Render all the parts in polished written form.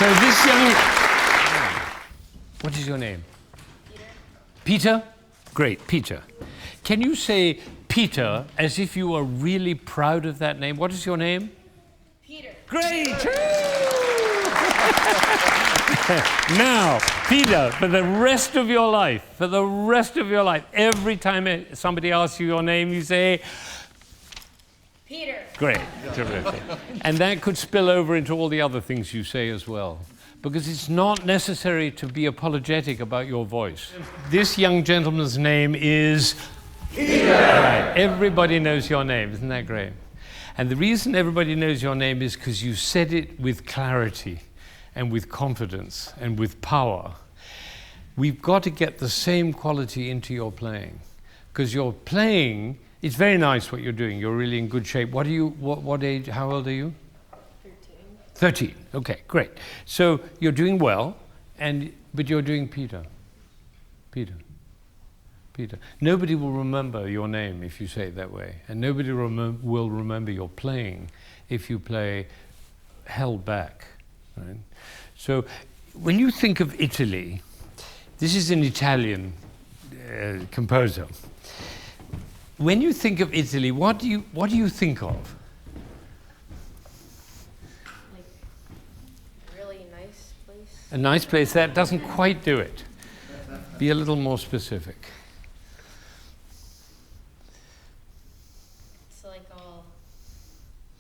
So this young... What is your name? Peter. Peter? Great, Peter. Can you say Peter as if you are really proud of that name? What is your name? Peter. Great! Now, Peter, for the rest of your life, every time somebody asks you your name, you say, Peter. great, terrific. And that could spill over into all the other things you say as well, because it's not necessary to be apologetic about your voice. This young gentleman's name is Peter. Right. Everybody knows your name, isn't that great? And the reason everybody knows your name is because you said it with clarity and with confidence and with power. We've got to get the same quality into your playing, because your playing, it's very nice what you're doing. You're really in good shape. What age, how old are you? 13. Okay, great. So you're doing well, but you're doing Peter. Peter. Nobody will remember your name if you say it that way, and nobody will remember your playing if you play held back. Right? So when you think of Italy, this is an Italian composer. When you think of Italy, what do you think of? Like, really nice place. A nice place. That doesn't quite do it. Be a little more specific. It's like all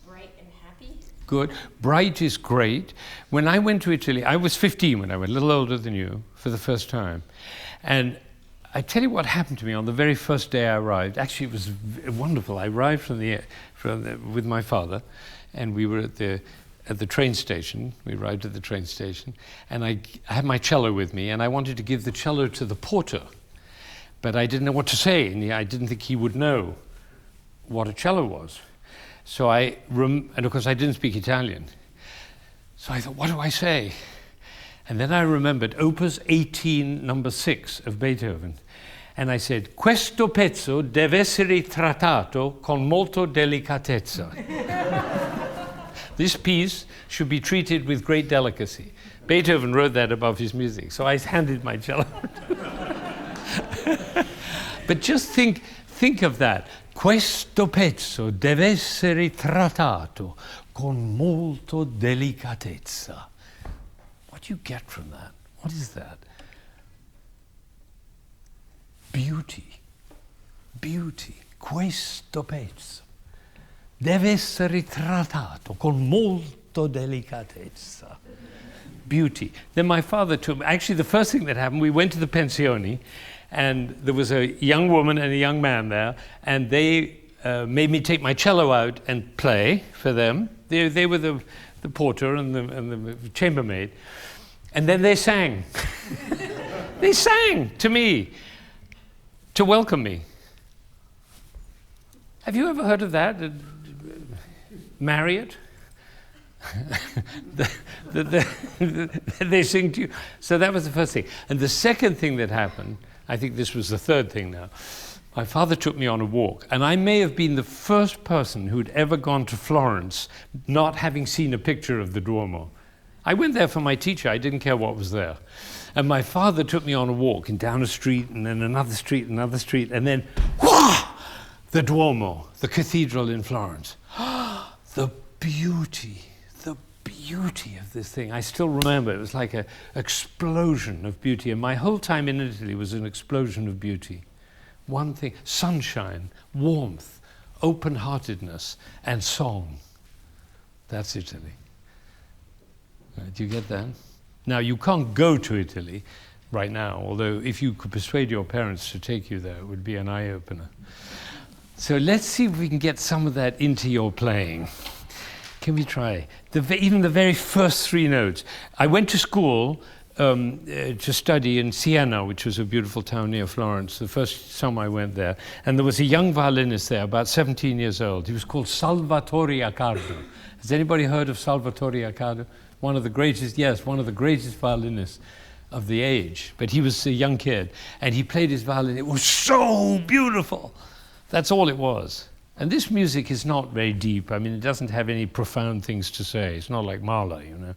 bright and happy. Good. Bright is great. When I went to Italy, I was 15 when I went, a little older than you, for the first time. And I tell you what happened to me on the very first day I arrived. Actually, it was wonderful. I arrived with my father, and we were at the train station. We arrived at the train station, and I had my cello with me, and I wanted to give the cello to the porter, but I didn't know what to say, and I didn't think he would know what a cello was. So and of course I didn't speak Italian. So I thought, what do I say? And then I remembered Opus 18, number 6 of Beethoven. And I said, questo pezzo deve essere trattato con molto delicatezza. This piece should be treated with great delicacy. Beethoven wrote that above his music, so I handed my cello. But just think of that. Questo pezzo deve essere trattato con molto delicatezza. What do you get from that? What is that? Beauty. Questo pezzo deve essere trattato con molto delicatezza. Beauty. Then my father took me. Actually, the first thing that happened, we went to the pensione, and there was a young woman and a young man there, and they made me take my cello out and play for them. They were the porter and the chambermaid. And then they sang. They sang to me to welcome me. Have you ever heard of that? Marriott? They sing to you. So that was the first thing. And the second thing that happened, I think this was the third thing now, my father took me on a walk, and I may have been the first person who'd ever gone to Florence not having seen a picture of the Duomo. I went there for my teacher. I didn't care what was there. And my father took me on a walk, and down a street, and then another street, and then, whoosh, the Duomo, the cathedral in Florence. The beauty of this thing. I still remember, it was like an explosion of beauty. And my whole time in Italy was an explosion of beauty. One thing, sunshine, warmth, open-heartedness, and song. That's Italy. Do you get that? Now, you can't go to Italy right now, although if you could persuade your parents to take you there, it would be an eye-opener. So let's see if we can get some of that into your playing. Can we try? Even the very first 3 notes. I went to school to study in Siena, which was a beautiful town near Florence, the first time I went there. And there was a young violinist there, about 17 years old. He was called Salvatore Accardo. Has anybody heard of Salvatore Accardo? One of the greatest violinists of the age. But he was a young kid, and he played his violin. It was so beautiful. That's all it was. And this music is not very deep. I mean, it doesn't have any profound things to say. It's not like Mahler, you know.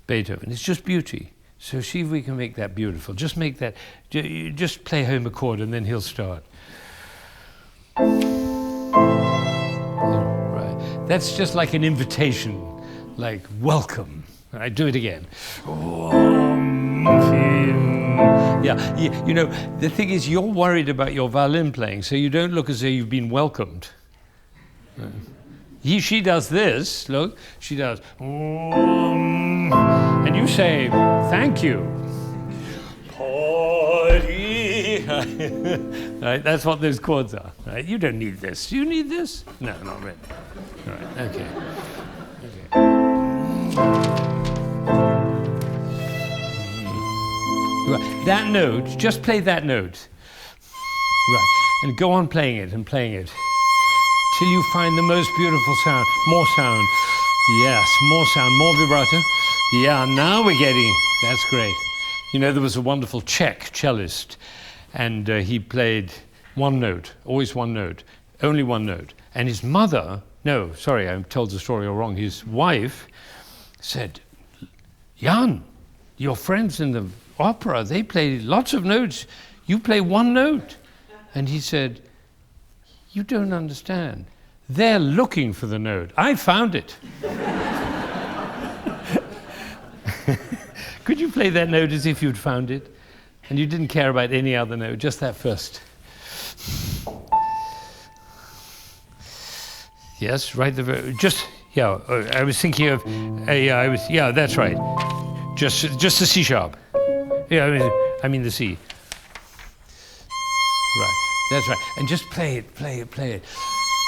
Beethoven. It's just beauty. So see if we can make that beautiful. Just make that, just play home a chord and then he'll start. Right. That's just like an invitation, like welcome. I do it again. Yeah, you know, the thing is you're worried about your violin playing, so you don't look as though you've been welcomed. She does this, look, she does, and you say, thank you. Right, that's what those chords are. Right? You don't need this. Do you need this? No, not really. All right, okay. Right, that note, just play that note. Right, and go on playing it and playing it. Till you find the most beautiful sound. More sound. Yes, more sound, more vibrato. Yeah, now we're getting, that's great. You know, there was a wonderful Czech cellist, and he played one note, always one note, only one note. And his mother, no, sorry, I told the story all wrong. His wife said, Jan, your friends in the opera, they play lots of notes. You play one note. And he said, you don't understand. They're looking for the note. I found it. Could you play that note as if you'd found it? And you didn't care about any other note, just that first. Yes, right, just, yeah, I was thinking of, yeah, that's right. Just the C sharp. Yeah, I mean the C. Right, that's right. And just play it.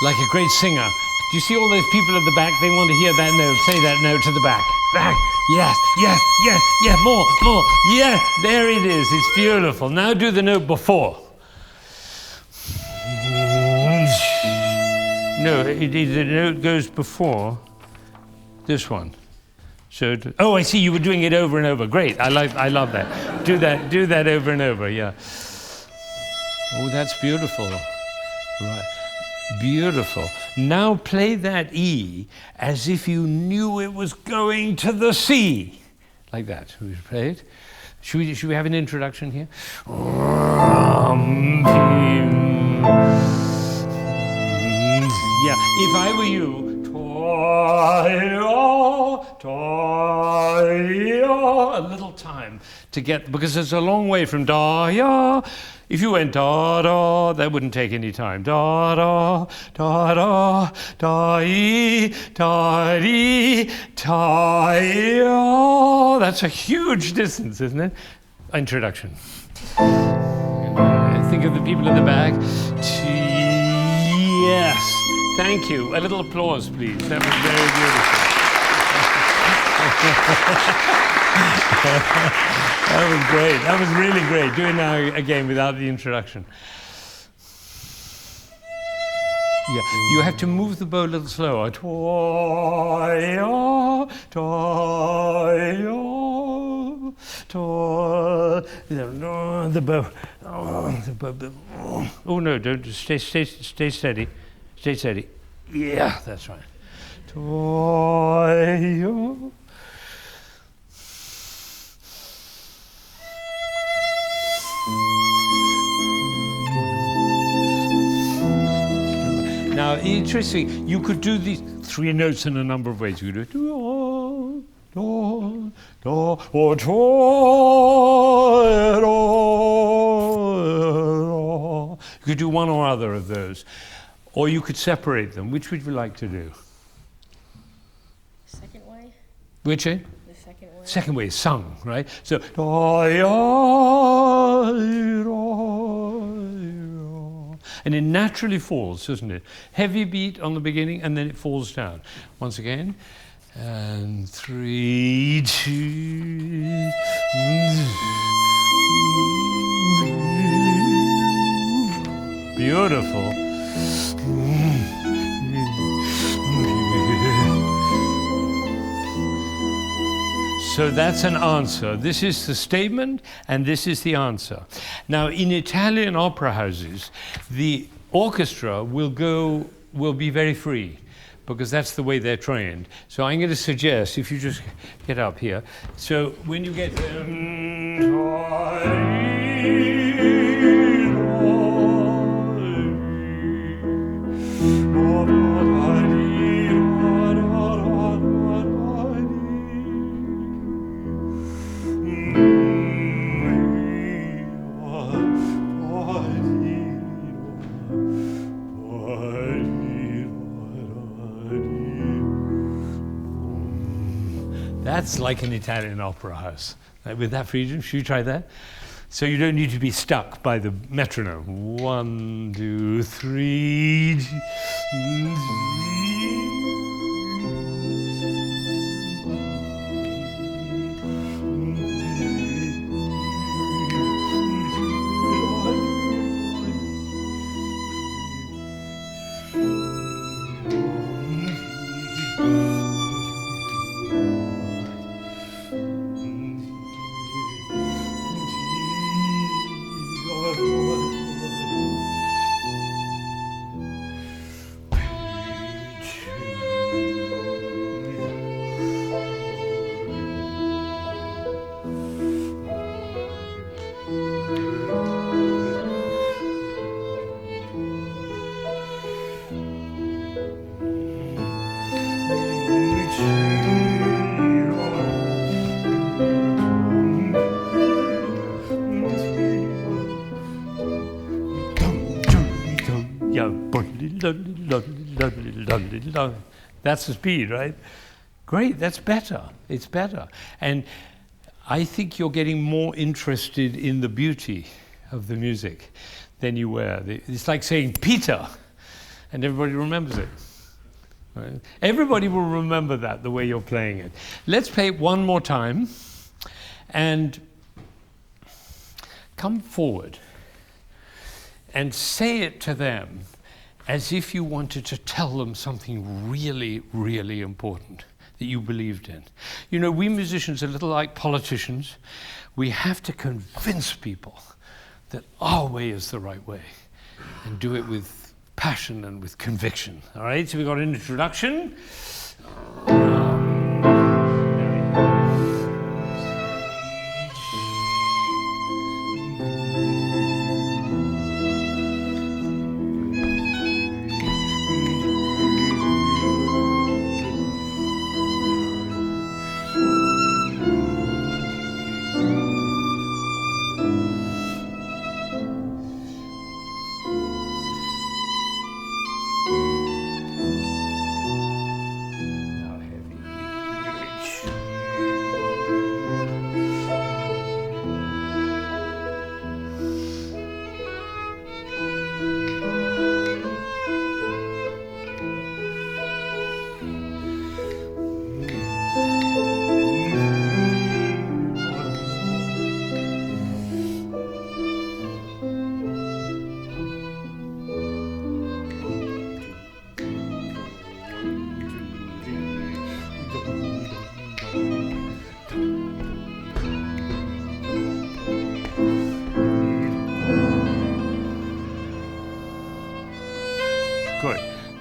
Like a great singer. Do you see all those people at the back? They want to hear that note. Play that note to the back. Back. Yes, more. Yeah, there it is. It's beautiful. Now do the note before. No, the note goes before this one. So, I see you were doing it over and over. Great, I love that. Do that over and over, yeah. Oh, that's beautiful. Right. Beautiful. Now play that E as if you knew it was going to the C. Like that. Should we play it? Should we have an introduction here? Yeah, if I were you, a little time to get, because it's a long way from da, ya. If you went da, da, that wouldn't take any time. Da, da, da, da, da, e, da, dee, da, ya. That's a huge distance, isn't it? Introduction. Think of the people in the back. Yes. Thank you. A little applause, please. That was very beautiful. That was great. That was really great. Do it now again without the introduction. Yeah, you have to move the bow a little slower. The bow. Oh no! Don't stay steady. Stay steady. Yeah, that's right. Now, interesting, you could do these three notes in a number of ways. You could do do, do, or do. You could do one or other of those. Or you could separate them. Which would you like to do? Second way? Which way? The second way. Second way is sung, right? So, and it naturally falls, doesn't it? Heavy beat on the beginning, and then it falls down. Once again. And 3, 2. Beautiful. So that's an answer. This is the statement, and this is the answer. Now, in Italian opera houses, the orchestra will be very free, because that's the way they're trained. So I'm going to suggest, if you just get up here, so when you get that's like an Italian opera house. With that freedom, should you try that? So you don't need to be stuck by the metronome. 1, 2, 3. That's the speed, right? Great, that's better. It's better. And I think you're getting more interested in the beauty of the music than you were. It's like saying Peter, and everybody remembers it. Right? Everybody will remember that, the way you're playing it. Let's play it one more time, and come forward and say it to them as if you wanted to tell them something really, really important that you believed in. You know, we musicians are a little like politicians. We have to convince people that our way is the right way and do it with passion and with conviction. All right, so we've got an introduction.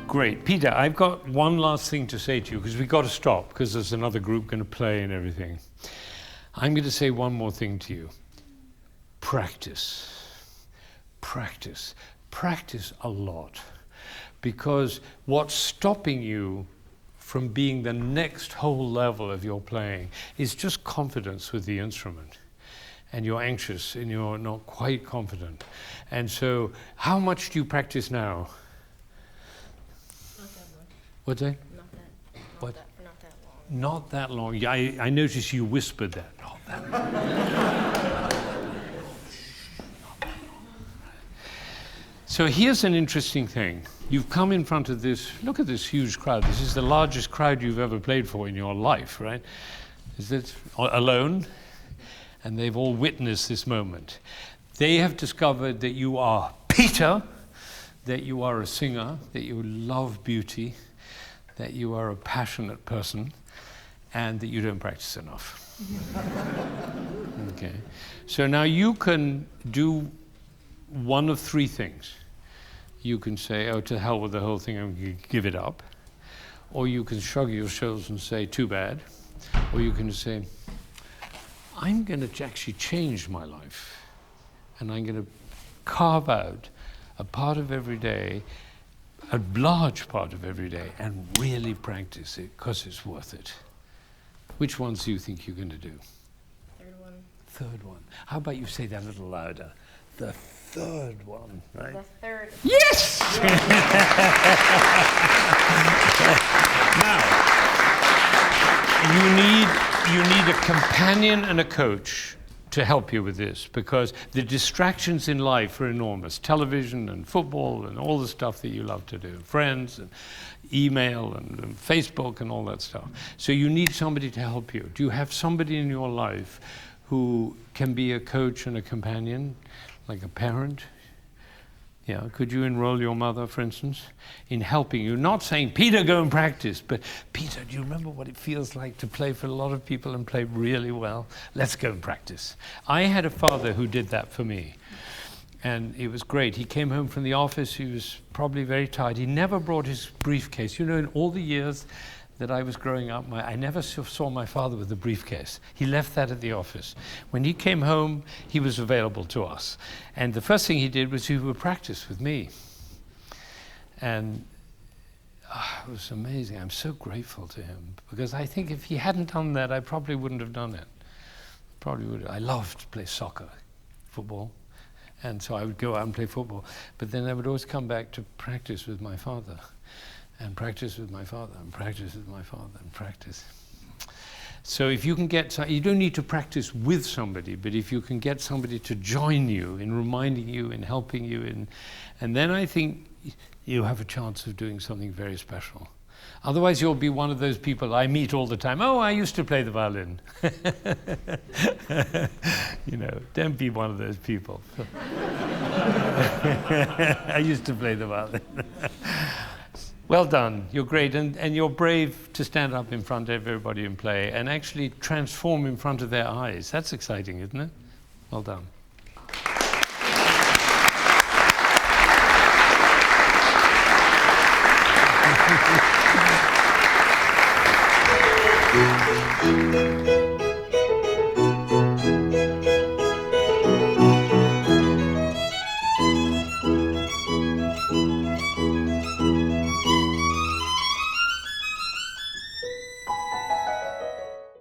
Great. Peter, I've got one last thing to say to you, because we've got to stop, because there's another group going to play and everything. I'm going to say one more thing to you. Practice. Practice. Practice a lot. Because what's stopping you from being the next whole level of your playing is just confidence with the instrument. And you're anxious and you're not quite confident. And so, how much do you practice now? What's that? Not that long. Not that long. Yeah, I noticed you whispered that. Not that long. So here's an interesting thing. You've come in front of this, look at this huge crowd. This is the largest crowd you've ever played for in your life, right? Is it alone? And they've all witnessed this moment. They have discovered that you are Peter, that you are a singer, that you love beauty, that you are a passionate person, and that you don't practice enough. Okay. So now you can do one of three things. You can say, oh, to hell with the whole thing, I'm going to give it up. or you can shrug your shoulders and say, too bad, or you can say, I'm going to actually change my life, and I'm going to carve out a part of every day, a large part of every day, and really practice it, because it's worth it. Which ones do you think you're going to do? Third one. Third one. How about you say that a little louder? The third one, right? The third. Yes! Now, you need a companion and a coach to help you with this, because the distractions in life are enormous. Television and football and all the stuff that you love to do. Friends and email and Facebook and all that stuff. So you need somebody to help you. Do you have somebody in your life who can be a coach and a companion, like a parent? Yeah, could you enroll your mother, for instance, in helping you? Not saying, Peter, go and practice, but Peter, do you remember what it feels like to play for a lot of people and play really well? Let's go and practice. I had a father who did that for me, and it was great. He came home from the office, he was probably very tired. He never brought his briefcase. You know, in all the years that I was growing up, I never saw my father with a briefcase. He left that at the office. When he came home, he was available to us. And the first thing he did was he would practice with me. And it was amazing. I'm so grateful to him, because I think if he hadn't done that, I probably wouldn't have done it. Probably would. I loved to play soccer, football. And so I would go out and play football. But then I would always come back to practice with my father. And practice with my father, and practice with my father, and practice. So if you can get, you don't need to practice with somebody, but if you can get somebody to join you in reminding you, in helping you, and then I think you have a chance of doing something very special. Otherwise you'll be one of those people I meet all the time. Oh, I used to play the violin. You know, don't be one of those people. I used to play the violin. Well done, you're great, and you're brave to stand up in front of everybody and play, and actually transform in front of their eyes. That's exciting, isn't it? Well done.